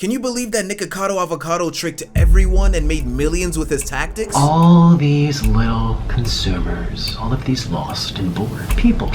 Can you believe that Nikocado Avocado tricked everyone and made millions with his tactics? All these little consumers, all of these lost and bored people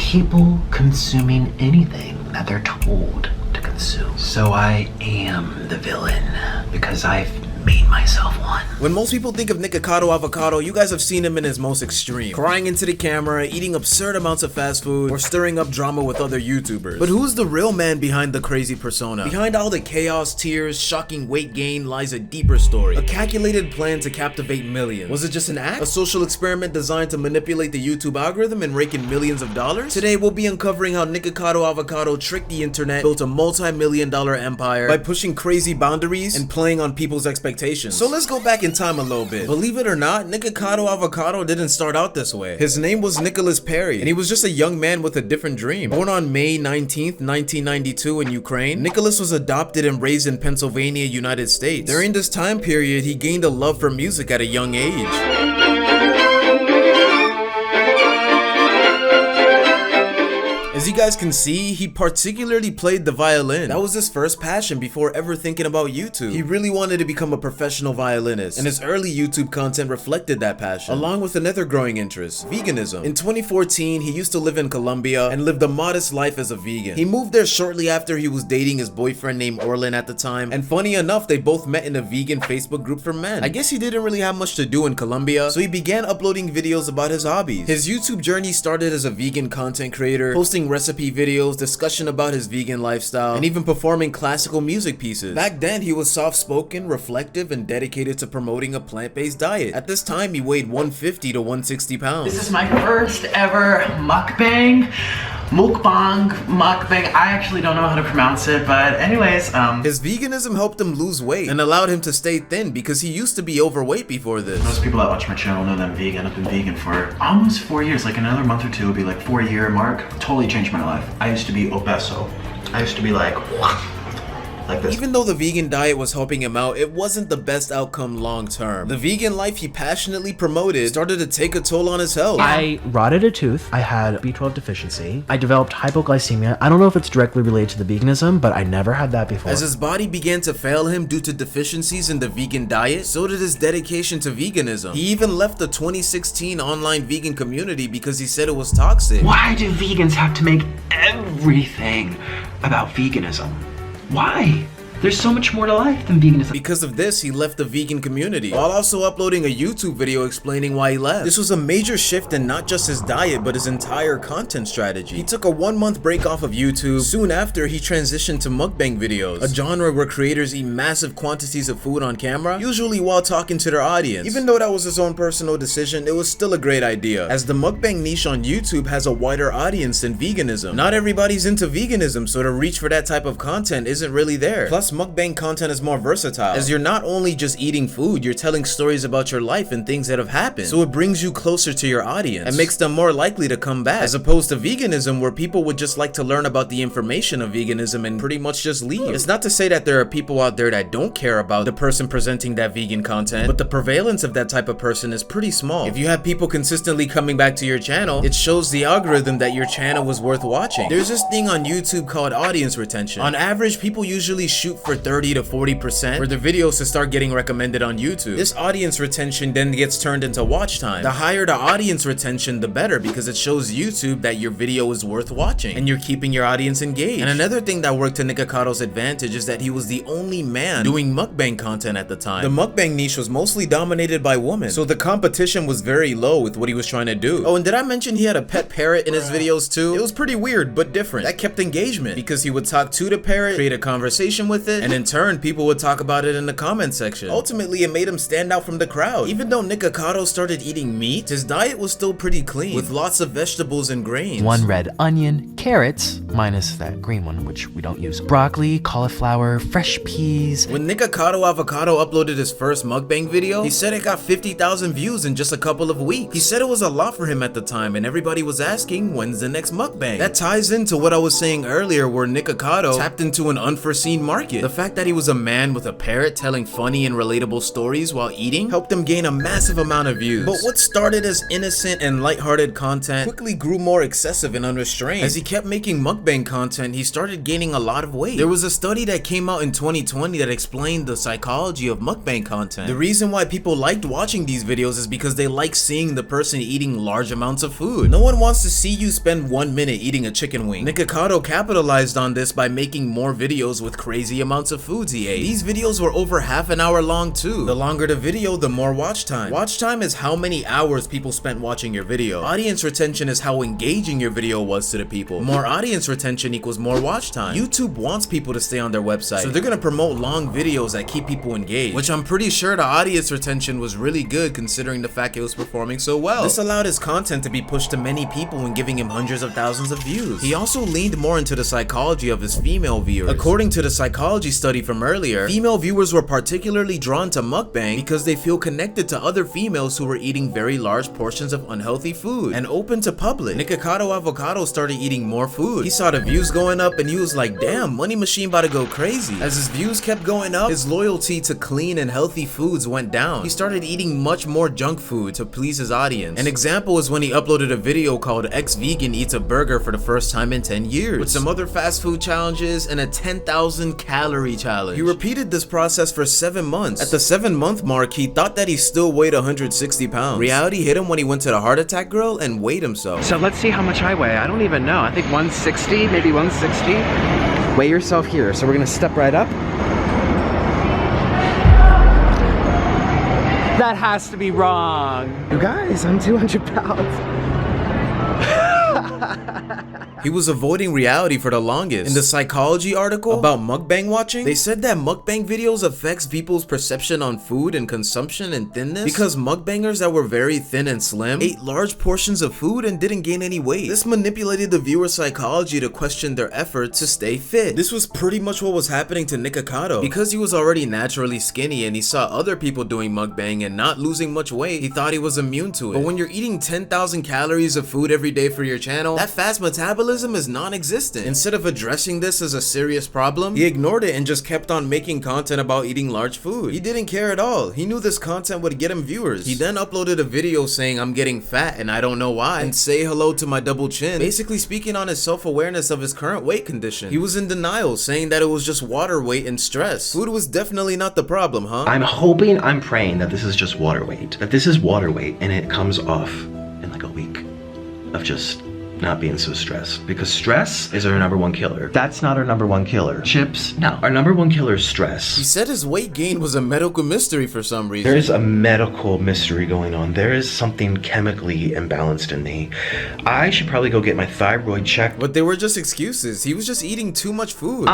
consuming anything that they're told to consume. So I am the villain because I've made myself one. When most people think of Nikocado Avocado, you guys have seen him in his most extreme. Crying into the camera, eating absurd amounts of fast food, or stirring up drama with other YouTubers. But who's the real man behind the crazy persona? Behind all the chaos, tears, shocking weight gain lies a deeper story. A calculated plan to captivate millions. Was it just an act? A social experiment designed to manipulate the YouTube algorithm and rake in millions of dollars? Today we'll be uncovering how Nikocado Avocado tricked the internet, built a multi-million-dollar empire by pushing crazy boundaries and playing on people's expectations. So let's go back in time a little bit. Believe it or not, Nikocado Avocado didn't start out this way. His name was Nicholas Perry, and he was just a young man with a different dream. Born on May 19th, 1992 in Ukraine, Nicholas was adopted and raised in Pennsylvania, United States. During this time period, he gained a love for music at a young age. As you guys can see, he particularly played the violin. That was his first passion before ever thinking about YouTube. He really wanted to become a professional violinist, and his early YouTube content reflected that passion, along with another growing interest, veganism. In 2014, he used to live in Colombia and lived a modest life as a vegan. He moved there shortly after he was dating his boyfriend named Orlin at the time, and funny enough, they both met in a vegan Facebook group for men. I guess he didn't really have much to do in Colombia, so he began uploading videos about his hobbies. His YouTube journey started as a vegan content creator, posting recipe videos, discussion about his vegan lifestyle, and even performing classical music pieces. Back then, he was soft-spoken, reflective, and dedicated to promoting a plant-based diet. At this time, he weighed 150 to 160 pounds. This is my first ever mukbang. Mukbang. I actually don't know how to pronounce it, but anyways, His veganism helped him lose weight and allowed him to stay thin because he used to be overweight before this. Most people that watch my channel know that I'm vegan. I've been vegan for almost 4 years. Like another month or two will be like 4-year mark. Totally changed my life. I used to be obeso. I used to be like this. Even though the vegan diet was helping him out, it wasn't the best outcome long term. The vegan life he passionately promoted started to take a toll on his health. I rotted a tooth. I had B12 deficiency. I developed hypoglycemia. I don't know if it's directly related to the veganism, but I never had that before. As his body began to fail him due to deficiencies in the vegan diet, so did his dedication to veganism. He even left the 2016 online vegan community because he said it was toxic. Why do vegans have to make everything about veganism? Why? There's so much more to life than veganism. Because of this, he left the vegan community, while also uploading a YouTube video explaining why he left. This was a major shift in not just his diet, but his entire content strategy. He took a 1-month break off of YouTube. Soon after, he transitioned to mukbang videos, a genre where creators eat massive quantities of food on camera, usually while talking to their audience. Even though that was his own personal decision, it was still a great idea, as the mukbang niche on YouTube has a wider audience than veganism. Not everybody's into veganism, so the reach for that type of content isn't really there. Plus, mukbang content is more versatile, as you're not only just eating food, you're telling stories about your life and things that have happened, so it brings you closer to your audience and makes them more likely to come back, as opposed to veganism where people would just like to learn about the information of veganism and pretty much just leave. It's not to say that there are people out there that don't care about the person presenting that vegan content, but the prevalence of that type of person is pretty small. If you have people consistently coming back to your channel, it shows the algorithm that your channel was worth watching. There's this thing on YouTube called audience retention. On average, people usually shoot for 30 to 40% for their videos to start getting recommended on YouTube. This audience retention then gets turned into watch time. The higher the audience retention, the better, because it shows YouTube that your video is worth watching and you're keeping your audience engaged. And another thing that worked to Nikocado's advantage is that he was the only man doing mukbang content at the time. The mukbang niche was mostly dominated by women, so the competition was very low with what he was trying to do. Oh, and did I mention he had a pet parrot in his videos too? It was pretty weird, but different. That kept engagement because he would talk to the parrot, create a conversation with it, and in turn, people would talk about it in the comment section. Ultimately, it made him stand out from the crowd. Even though Nikocado started eating meat, his diet was still pretty clean, with lots of vegetables and grains. 1 red onion, carrots, minus that green one, which we don't use, broccoli, cauliflower, fresh peas. When Nikocado Avocado uploaded his first mukbang video, he said it got 50,000 views in just a couple of weeks. He said it was a lot for him at the time, and everybody was asking, when's the next mukbang? That ties into what I was saying earlier, where Nikocado tapped into an unforeseen market. vegan. The fact that he was a man with a parrot telling funny and relatable stories while eating helped him gain a massive amount of views. But what started as innocent and lighthearted content quickly grew more excessive and unrestrained. As he kept making mukbang content, he started gaining a lot of weight. There was a study that came out in 2020 that explained the psychology of mukbang content. The reason why people liked watching these videos is because they like seeing the person eating large amounts of food. No one wants to see you spend 1 minute eating a chicken wing. Nikocado capitalized on this by making more videos with crazy amounts of foods he ate. These videos were over half an hour long too. The longer the video, the more watch time. Watch time is how many hours people spent watching your video. Audience retention is how engaging your video was to the people. More audience retention equals more watch time. YouTube wants people to stay on their website, so they're gonna promote long videos that keep people engaged, which I'm pretty sure the audience retention was really good considering the fact it was performing so well. This allowed his content to be pushed to many people and giving him hundreds of thousands of views. He also leaned more into the psychology of his female viewers. According to the psychology study from earlier, female viewers were particularly drawn to mukbang because they feel connected to other females who were eating very large portions of unhealthy food and open to public. Nikocado Avocado started eating more food. He saw the views going up and he was like, damn, Money Machine about to go crazy. As his views kept going up, his loyalty to clean and healthy foods went down. He started eating much more junk food to please his audience. An example is when he uploaded a video called Ex-Vegan Eats a Burger for the first time in 10 years, with some other fast food challenges and a 10,000 calorie challenge. He repeated this process for 7 months. At the 7-month mark, he thought that he still weighed 160 pounds. Reality hit him when he went to the heart attack grill and weighed himself. So let's see how much I weigh. I don't even know. I think 160, maybe 160. Weigh yourself here. So we're gonna step right up. That has to be wrong. You guys, I'm 200 pounds. He was avoiding reality for the longest. In the psychology article about mukbang watching, they said that mukbang videos affects people's perception on food and consumption and thinness because mukbangers that were very thin and slim ate large portions of food and didn't gain any weight. This manipulated the viewer's psychology to question their efforts to stay fit. This was pretty much what was happening to Nikocado. Because he was already naturally skinny and he saw other people doing mukbang and not losing much weight, he thought he was immune to it. But when you're eating 10,000 calories of food every day for your channel, that fast metabolism is non-existent. Instead of addressing this as a serious problem, he ignored it and just kept on making content about eating large food. He didn't care at all. He knew this content would get him viewers. He then uploaded a video saying, "I'm getting fat and I don't know why," and "say hello to my double chin," basically speaking on his self-awareness of his current weight condition. He was in denial, saying that it was just water weight and stress. Food was definitely not the problem, huh? I'm hoping, I'm praying that this is just water weight. That this is water weight and it comes off in like a week of just not being so stressed, because stress is our #1 killer. That's not our #1 killer. Chips, no. Our #1 killer is stress. He said his weight gain was a medical mystery for some reason. There is a medical mystery going on. There is something chemically imbalanced in me. I should probably go get my thyroid checked. But they were just excuses. He was just eating too much food.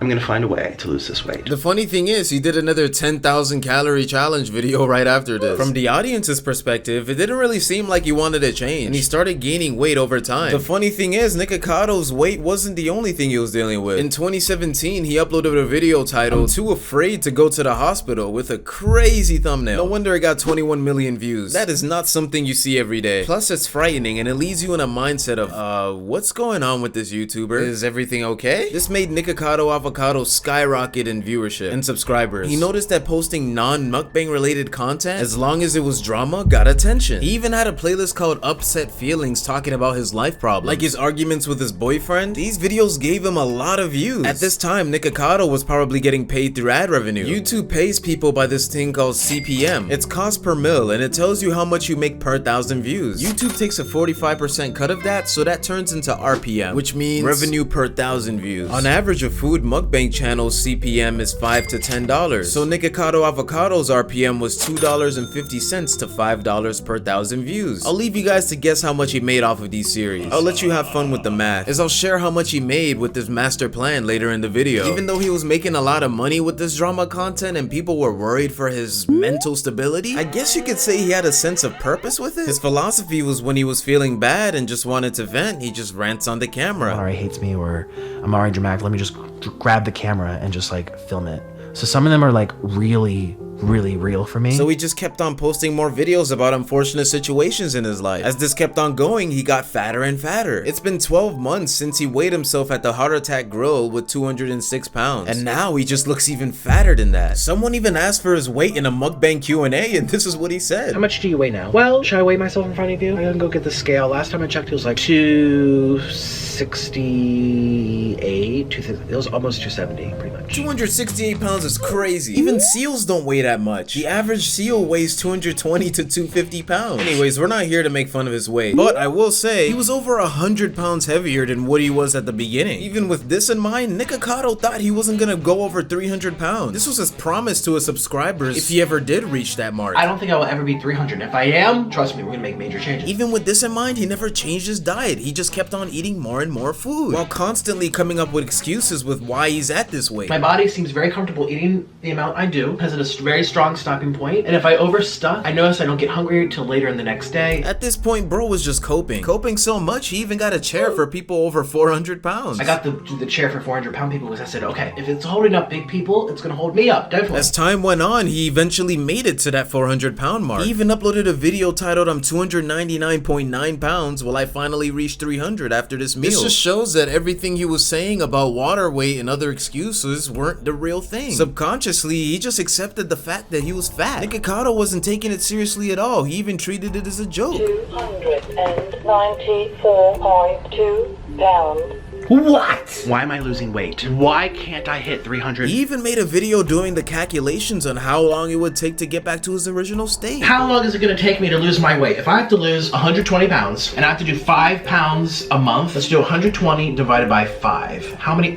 I'm gonna find a way to lose this weight. The funny thing is, he did another 10,000 calorie challenge video right after this. From the audience's perspective, it didn't really seem like he wanted to change, and he started gaining weight over time. The funny thing is, Nikocado's weight wasn't the only thing he was dealing with. In 2017, he uploaded a video titled "Too Afraid to Go to the Hospital" with a crazy thumbnail. No wonder it got 21 million views. That is not something you see every day. Plus, it's frightening, and it leaves you in a mindset of, what's going on with this YouTuber? Is everything okay? This made Nikocado Avocado skyrocket in viewership and subscribers. He noticed that posting non-mukbang related content, as long as it was drama, got attention. He even had a playlist called Upset Feelings talking about his life problems, like his arguments with his boyfriend. These videos gave him a lot of views. At this time, Nikocado was probably getting paid through ad revenue. YouTube pays people by this thing called CPM. It's cost per mil, and it tells you how much you make per 1,000 views. YouTube takes a 45% cut of that, so that turns into RPM, which means revenue per 1,000 views. On average, a food mukbang channel's CPM is $5 to $10. So Nikocado Avocado's RPM was $2.50 to $5 per 1,000 views. I'll leave you guys to guess how much he made off of these series. I'll let you have fun with the math, as I'll share how much he made with this master plan later in the video. Even though he was making a lot of money with this drama content and people were worried for his mental stability, I guess you could say he had a sense of purpose with it. His philosophy was when he was feeling bad and just wanted to vent, he just rants on the camera. Amari hates me, or I'm already dramatic. Let me just grab the camera and just like film it. So some of them are like really, really real for me. So he just kept on posting more videos about unfortunate situations in his life. As this kept on going, he got fatter and fatter. It's been 12 months since he weighed himself at the Heart Attack Grill with 206 pounds. And now he just looks even fatter than that. Someone even asked for his weight in a mukbang Q&A, and this is what he said. How much do you weigh now? Well, should I weigh myself in front of you? I gotta go get the scale. Last time I checked, it was like 268, it was almost 270, pretty much. 268 pounds is crazy. Even seals don't weigh that much. The average seal weighs 220 to 250 pounds. Anyways, we're not here to make fun of his weight, but I will say he was over 100 pounds heavier than what he was at the beginning. Even with this in mind, Nikocado thought he wasn't gonna go over 300 pounds. This was his promise to his subscribers if he ever did reach that mark. I don't think I will ever be 300. If I am, trust me, we're gonna make major changes. Even with this in mind, he never changed his diet. He just kept on eating more and more food, while constantly coming up with excuses with why he's at this weight. My body seems very comfortable eating the amount I do because it's a very strong stopping point. And if I overstuff, I notice I don't get hungry until later in the next day. At this point, bro was just coping. Coping so much, he even got a chair for people over 400 pounds. I got the chair for 400-pound people because I said, okay, if it's holding up big people, it's gonna hold me up, definitely. As time went on, he eventually made it to that 400-pound mark. He even uploaded a video titled, "I'm 299.9 pounds, will I finally reach 300 after this meal?" This just shows that everything he was saying about water weight and other excuses weren't the real thing. Subconsciously, he just accepted the fact that he was fat. Nikocado wasn't taking it seriously at all. He even treated it as a joke. 294.2 pounds. What? Why am I losing weight? Why can't I hit 300? He even made a video doing the calculations on how long it would take to get back to his original state. How long is it gonna take me to lose my weight? If I have to lose 120 pounds and I have to do 5 pounds a month, let's do 120 divided by 5. How many?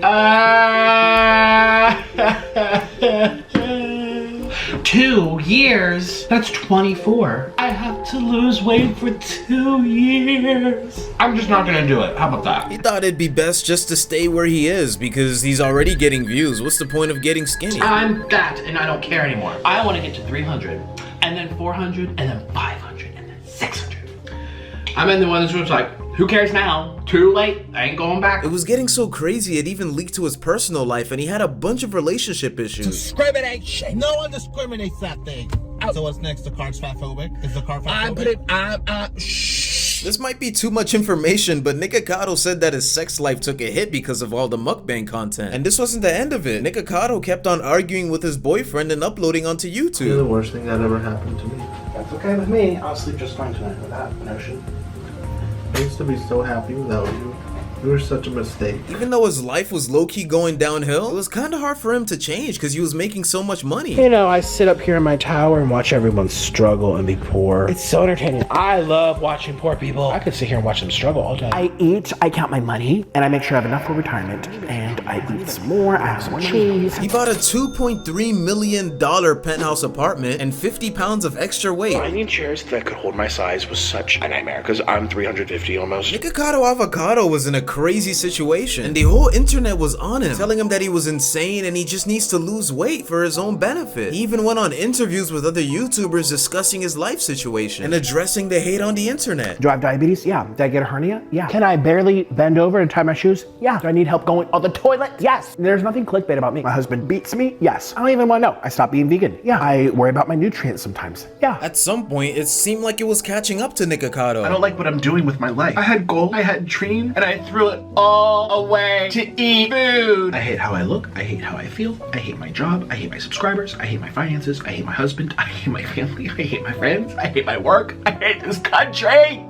2 years? That's 24. I have to lose weight for 2 years. I'm just not gonna do it. How about that? He thought it'd be best just to stay where he is because he's already getting views. What's the point of getting skinny? I'm fat and I don't care anymore. I want to get to 300 and then 400 and then 500 and then 600. I'm in the one that's like, who cares now? Too late. I ain't going back. It was getting so crazy it even leaked to his personal life, and he had a bunch of relationship issues. Discrimination. No one discriminates that thing. So what's next? The car's fatphobic? Is the car fatphobic? This might be too much information, but Nikocado said that his sex life took a hit because of all the mukbang content. And this wasn't the end of it. Nikocado kept on arguing with his boyfriend and uploading onto YouTube. You're the worst thing that ever happened to me. That's okay with me. I'll sleep just fine tonight with that notion. I used to be so happy without you. You were such a mistake. Even though his life was low-key going downhill, it was kind of hard for him to change because he was making so much money. You know, I sit up here in my tower and watch everyone struggle and be poor. It's so entertaining. I love watching poor people. I could sit here and watch them struggle all day. I eat, I count my money, and I make sure I have enough for retirement. And I eat some more, I have some more cheese. He bought a $2.3 million penthouse apartment and 50 pounds of extra weight. Finding chairs that could hold my size was such a nightmare because I'm 350 almost. Nikocado Avocado was in a crazy situation, and the whole internet was on him, telling him that he was insane and he just needs to lose weight for his own benefit. He even went on interviews with other YouTubers discussing his life situation and addressing the hate on the internet. Do I have diabetes? Yeah. Did I get a hernia? Yeah. Can I barely bend over and tie my shoes? Yeah. Do I need help going on the toilet? Yes. There's nothing clickbait about me. My husband beats me? Yes. I don't even want to know. I stopped being vegan? Yeah. I worry about my nutrients sometimes? Yeah. At some point, it seemed like it was catching up to Nikocado. I don't like what I'm doing with my life. I had goals, I had dreams, and I threw it all away to eat food. I hate how I look. I hate how I feel. I hate my job. I hate my subscribers. I hate my finances. I hate my husband. I hate my family. I hate my friends. I hate my work. I hate this country.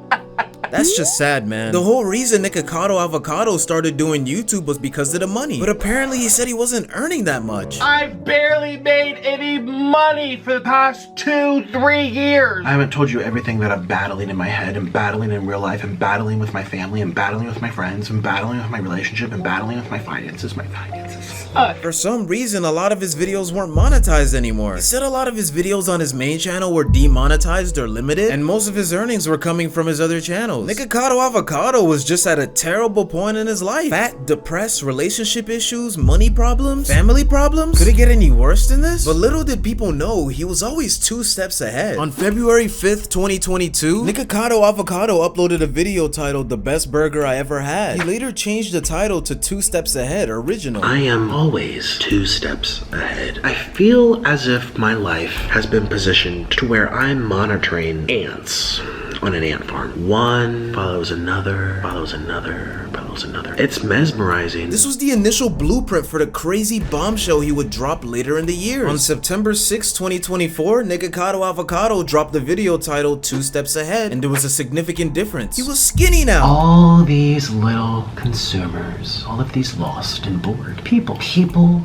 That's just sad, man. The whole reason Nikocado Avocado started doing YouTube was because of the money. But apparently he said he wasn't earning that much. I've barely made any money for the past 2-3 years. I haven't told you everything that I'm battling in my head and battling in real life and battling with my family and battling with my friends and battling with my relationship and battling with my finances. For some reason, a lot of his videos weren't monetized anymore. He said a lot of his videos on his main channel were demonetized or limited, and most of his earnings were coming from his other channels. Nikocado Avocado was just at a terrible point in his life. Fat, depressed, relationship issues, money problems, family problems. Could it get any worse than this? But little did people know, he was always 2 steps ahead. On February 5th, 2022, Nikocado Avocado uploaded a video titled "The Best Burger I Ever Had." He later changed the title to 2 Steps Ahead Original. I am always 2 steps ahead. I feel as if my life has been positioned to where I'm monitoring ants on an ant farm. One follows another, follows another, follows another. It's mesmerizing. This was the initial blueprint for the crazy bombshell he would drop later in the year. On September 6, 2024, Nikocado Avocado dropped the video titled 2 Steps Ahead, and there was a significant difference. He was skinny now. All these little consumers, all of these lost and bored people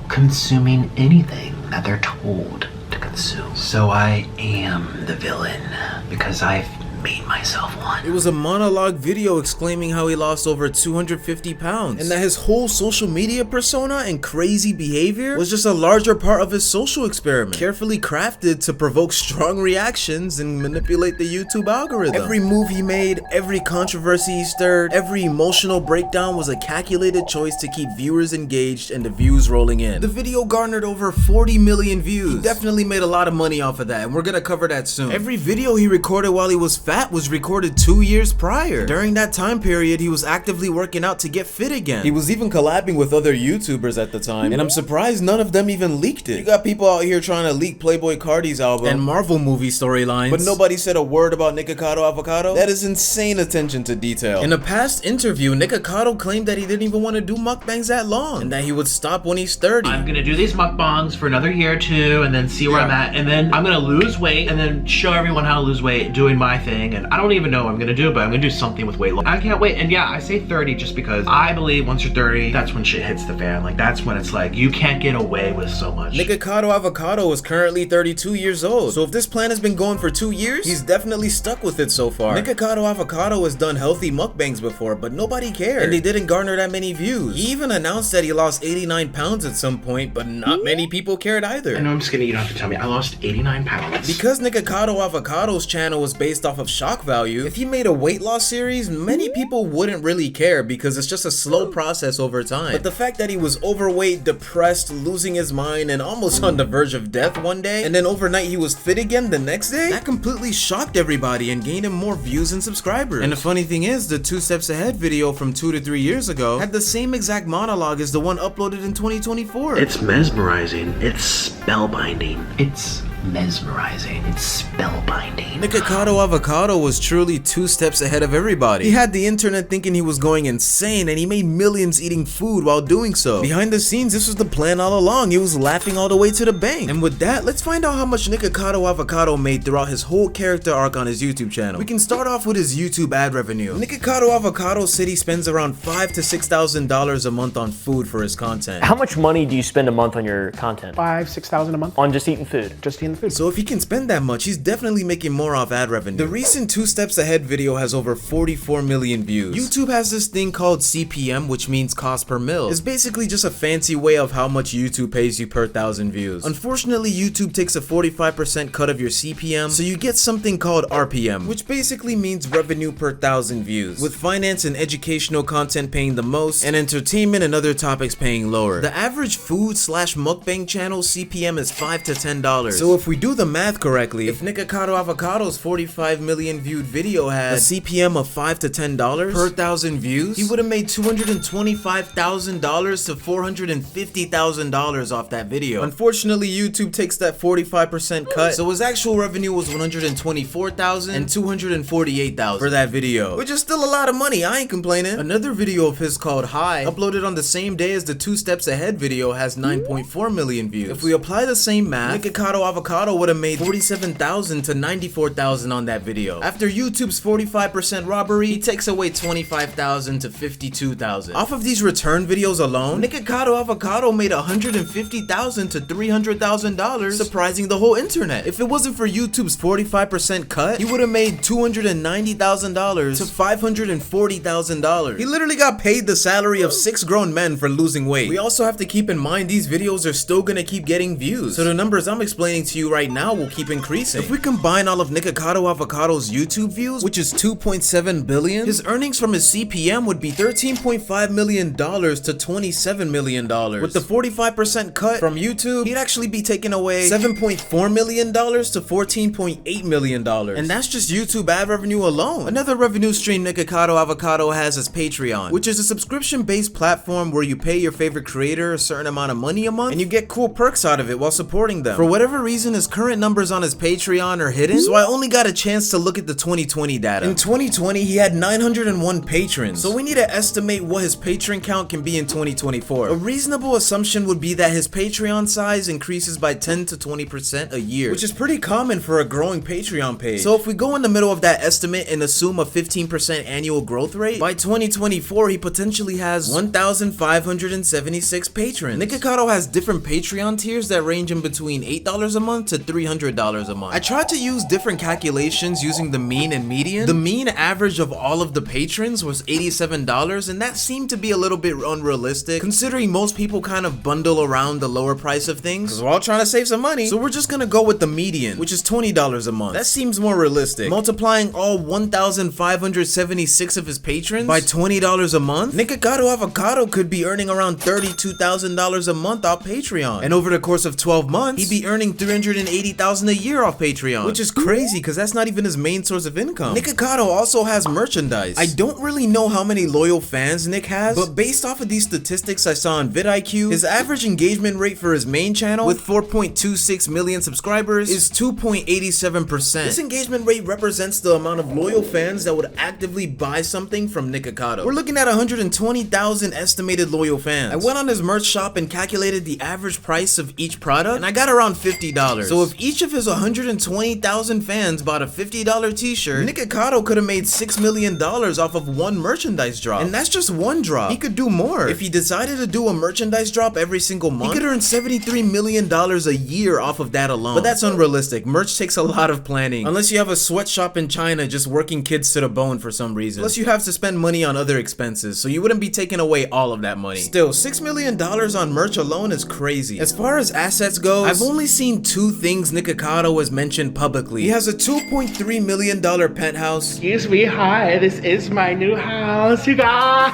consuming anything that they're told to consume. So I am the villain because I've made myself one. It was a monologue video exclaiming how he lost over 250 pounds and that his whole social media persona and crazy behavior was just a larger part of his social experiment, carefully crafted to provoke strong reactions and manipulate the YouTube algorithm. Every move he made, every controversy he stirred, every emotional breakdown was a calculated choice to keep viewers engaged and the views rolling in. The video garnered over 40 million views. He definitely made a lot of money off of that, and we're gonna cover that soon. Every video he recorded while he was fat was recorded 2 years prior. During that time period, he was actively working out to get fit again. He was even collabing with other YouTubers at the time, and I'm surprised none of them even leaked it. You got people out here trying to leak Playboi Carti's album and Marvel movie storylines, but nobody said a word about Nikocado Avocado? That is insane attention to detail. In a past interview, Nikocado claimed that he didn't even want to do mukbangs that long, and that he would stop when he's 30. I'm gonna do these mukbangs for another year or two and then see where I'm at, and then I'm gonna lose weight and then show everyone how to lose weight doing my thing. And I don't even know what I'm gonna do, but I'm gonna do something with weight loss. I can't wait. And yeah, I say 30 just because I believe once you're 30, that's when shit hits the fan. Like, that's when it's like, you can't get away with so much. Nikocado Avocado is currently 32 years old. So if this plan has been going for 2 years, he's definitely stuck with it so far. Nikocado Avocado has done healthy mukbangs before, but nobody cared. And they didn't garner that many views. He even announced that he lost 89 pounds at some point, but not many people cared either. I know I'm skinny, you don't have to tell me. I lost 89 pounds. Because Nikocado Avocado's channel was based off of shock value, if he made a weight loss series, many people wouldn't really care because it's just a slow process over time. But the fact that he was overweight, depressed, losing his mind, and almost on the verge of death one day, and then overnight he was fit again the next day, that completely shocked everybody and gained him more views and subscribers. And the funny thing is, the 2 Steps Ahead video from 2 to 3 years ago had the same exact monologue as the one uploaded in 2024. It's mesmerizing. It's spellbinding. It's mesmerizing. It's spellbinding. Nikocado Avocado was truly 2 steps ahead of everybody. He had the internet thinking he was going insane, and he made millions eating food while doing so. Behind the scenes, this was the plan all along. He was laughing all the way to the bank. And with that, let's find out how much Nikocado Avocado made throughout his whole character arc on his YouTube channel. We can start off with his YouTube ad revenue. Nikocado Avocado said he spends around $5,000 to $6,000 a month on food for his content. How much money do you spend a month on your content? $5,000-6,000 a month On just eating food? just eating the food. So if he can spend that much, he's definitely making more off ad revenue. The recent 2 Steps Ahead video has over 44 million views. YouTube has this thing called CPM, which means cost per mil. It's basically just a fancy way of how much YouTube pays you per 1,000 views. Unfortunately, YouTube takes a 45% cut of your CPM, so you get something called RPM, which basically means revenue per 1,000 views, with finance and educational content paying the most, and entertainment and other topics paying lower. The average food/mukbang channel CPM is $5 to $10. So if we do the math correctly, if Nikocado Avocado's 45 million viewed video had a CPM of $5 to $10 per 1,000 views, he would have made $225,000 to $450,000 off that video. Unfortunately, YouTube takes that 45% cut, so his actual revenue was $124,000 and $248,000 for that video, which is still a lot of money. I ain't complaining. Another video of his called High, uploaded on the same day as the 2 Steps Ahead video, has 9.4 million views. If we apply the same math, Nikocado Avocado would have made $47,000 to $94,000 on that video. After YouTube's 45% robbery, he takes away $25,000 to $52,000. Off of these return videos alone, Nikocado Avocado made $150,000 to $300,000, surprising the whole internet. If it wasn't for YouTube's 45% cut, he would have made $290,000 to $540,000. He literally got paid the salary of 6 grown men for losing weight. We also have to keep in mind these videos are still gonna keep getting views, so the numbers I'm explaining to few right now will keep increasing. If we combine all of Nikocado Avocado's YouTube views, which is 2.7 billion, his earnings from his CPM would be $13.5 million to $27 million. With the 45% cut from YouTube, he'd actually be taking away $7.4 million to $14.8 million. And that's just YouTube ad revenue alone. Another revenue stream Nikocado Avocado has is Patreon, which is a subscription-based platform where you pay your favorite creator a certain amount of money a month, and you get cool perks out of it while supporting them. For whatever reason, his current numbers on his Patreon are hidden, so I only got a chance to look at the 2020 data. In 2020, he had 901 patrons, so we need to estimate what his patron count can be in 2024. A reasonable assumption would be that his Patreon size increases by 10 to 20% a year, which is pretty common for a growing Patreon page. So if we go in the middle of that estimate and assume a 15% annual growth rate, by 2024 he potentially has 1,576 patrons. Nikocado has different Patreon tiers that range in between $8 a month to $300 a month. I tried to use different calculations using the mean and median. The mean average of all of the patrons was $87, and that seemed to be a little bit unrealistic considering most people kind of bundle around the lower price of things because we're all trying to save some money. So we're just gonna go with the median, which is $20 a month. That seems more realistic. Multiplying all 1,576 of his patrons by $20 a month, Nikocado Avocado could be earning around $32,000 a month off Patreon. And over the course of 12 months, he'd be earning $380,000 a year off Patreon, which is crazy because that's not even his main source of income. Nikocado also has merchandise. I don't really know how many loyal fans Nick has, but based off of these statistics I saw on vidIQ, his average engagement rate for his main channel with 4.26 million subscribers is 2.87%. This engagement rate represents the amount of loyal fans that would actively buy something from Nikocado. We're looking at 120,000 estimated loyal fans. I went on his merch shop and calculated the average price of each product, and I got around $50. So if each of his 120,000 fans bought a $50 t-shirt, Nikocado could have made $6 million off of one merchandise drop. And that's just one drop. He could do more. If he decided to do a merchandise drop every single month, he could earn $73 million a year off of that alone. But that's unrealistic. Merch takes a lot of planning. Unless you have a sweatshop in China just working kids to the bone for some reason. Plus you have to spend money on other expenses, so you wouldn't be taking away all of that money. Still, $6 million on merch alone is crazy. As far as assets goes, I've only seen two things Nikocado has mentioned publicly. He has a $2.3 million penthouse. Excuse me, hi, this is my new house, you guys.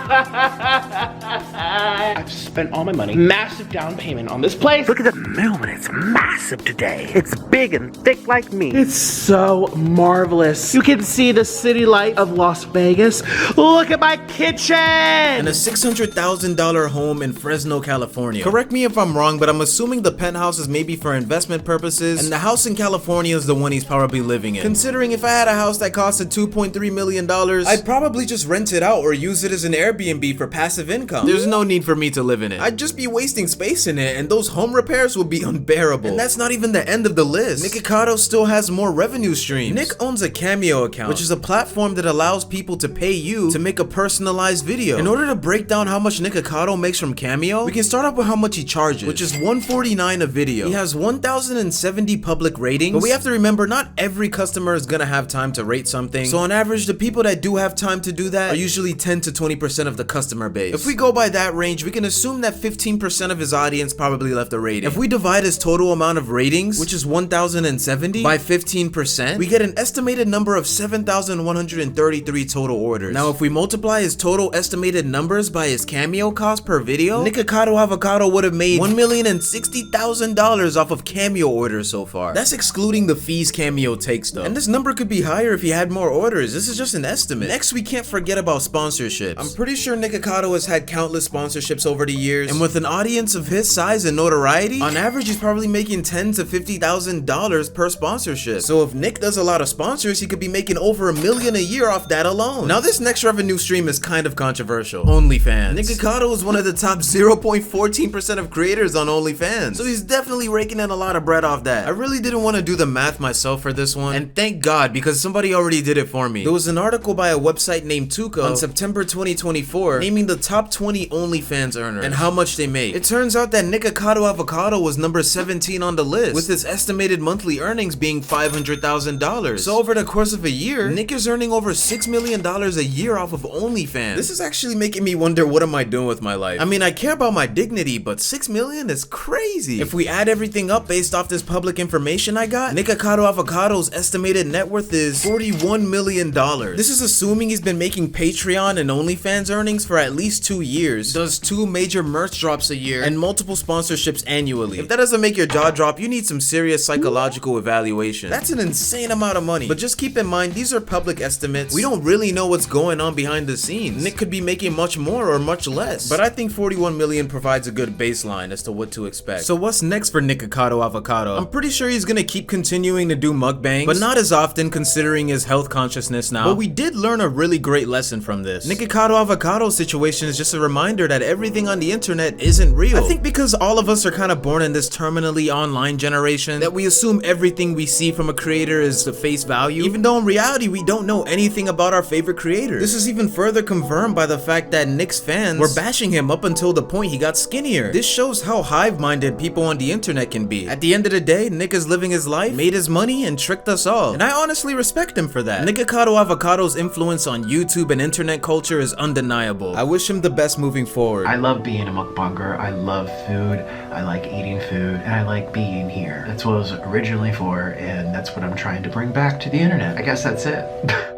I've spent all my money. Massive down payment on this place. Look at the moon, it's massive today. It's big and thick like me. It's so marvelous. You can see the city light of Las Vegas. Look at my kitchen. And a $600,000 home in Fresno, California. Correct me if I'm wrong, but I'm assuming the penthouse is maybe for investment purposes, and the house in California is the one he's probably living in. Considering if I had a house that costed $2.3 million, I'd probably just rent it out or use it as an Airbnb for passive income. There's no need for me to live in it. I'd just be wasting space in it, and those home repairs would be unbearable. And that's not even the end of the list. Nikocado still has more revenue streams. Nick owns a Cameo account, which is a platform that allows people to pay you to make a personalized video. In order to break down how much Nikocado makes from Cameo, we can start off with how much he charges, which is $149 a video. He has 1,070 public ratings, but we have to remember not every customer is gonna have time to rate something. So on average, the people that do have time to do that are usually 10 to 20% of the customer base. If we go by that range, we can assume that 15% of his audience probably left a rating. If we divide his total amount of ratings, which is 1,070, by 15%, we get an estimated number of 7,133 total orders. Now, if we multiply his total estimated numbers by his Cameo cost per video, Nikocado Avocado would have made $1,060,000 off of Cameo orders so far. That's excluding the fees Cameo takes though. And this number could be higher if he had more orders. This is just an estimate. Next, we can't forget about sponsorships. I'm pretty sure Nikocado has had countless sponsorships over the years, and with an audience of his size and notoriety, on average he's probably making $10,000 to $50,000 per sponsorship. So if Nick does a lot of sponsors, he could be making over $1 million a year off that alone. Now this next revenue stream is kind of controversial. OnlyFans. Nikocado is one of the top 0.14% of creators on OnlyFans, so he's definitely raking in a lot of bread off that. I really didn't want to do the math myself for this one, and thank God, because somebody already did it for me. There was an article by a website named Tuco on September 2024 naming the top 20 OnlyFans earners, and how much they make. It turns out that Nikocado Avocado was number 17 on the list, with its estimated monthly earnings being $500,000. So over the course of a year, Nick is earning over $6 million a year off of OnlyFans. This is actually making me wonder, what am I doing with my life? I mean, I care about my dignity, but $6 million is crazy. If we add everything up based off this public information I got, Nikocado Avocado's estimated net worth is $41 million. This is assuming he's been making Patreon and OnlyFans earnings for at least 2 years, does 2 major merch drops a year, and multiple sponsorships annually. If that doesn't make your jaw drop, you need some serious psychological evaluation. That's an insane amount of money. But just keep in mind, these are public estimates. We don't really know what's going on behind the scenes. Nick could be making much more or much less. But I think 41 million provides a good baseline as to what to expect. So what's next for Nikocado Avocado? I'm pretty sure he's gonna keep continuing to do mukbangs, but not as often considering his health consciousness now. But we did learn a really great lesson from this. Nikocado Avocado's situation is just a reminder that everything on the internet isn't real. I think because all of us are kind of born in this terminally online generation, that we assume everything we see from a creator is the face value, even though in reality we don't know anything about our favorite creators. This is even further confirmed by the fact that Nick's fans were bashing him up until the point he got skinnier. This shows how hive-minded people on the internet can be. At the end of the day, Nick is living his life, made his money, and tricked us all. And I honestly respect him for that. Nikocado Avocado's influence on YouTube and internet culture is undeniable. I wish him the best moving forward. I love being a mukbanger. I love food. I like eating food. And I like being here. That's what I was originally for, and that's what I'm trying to bring back to the internet. I guess that's it.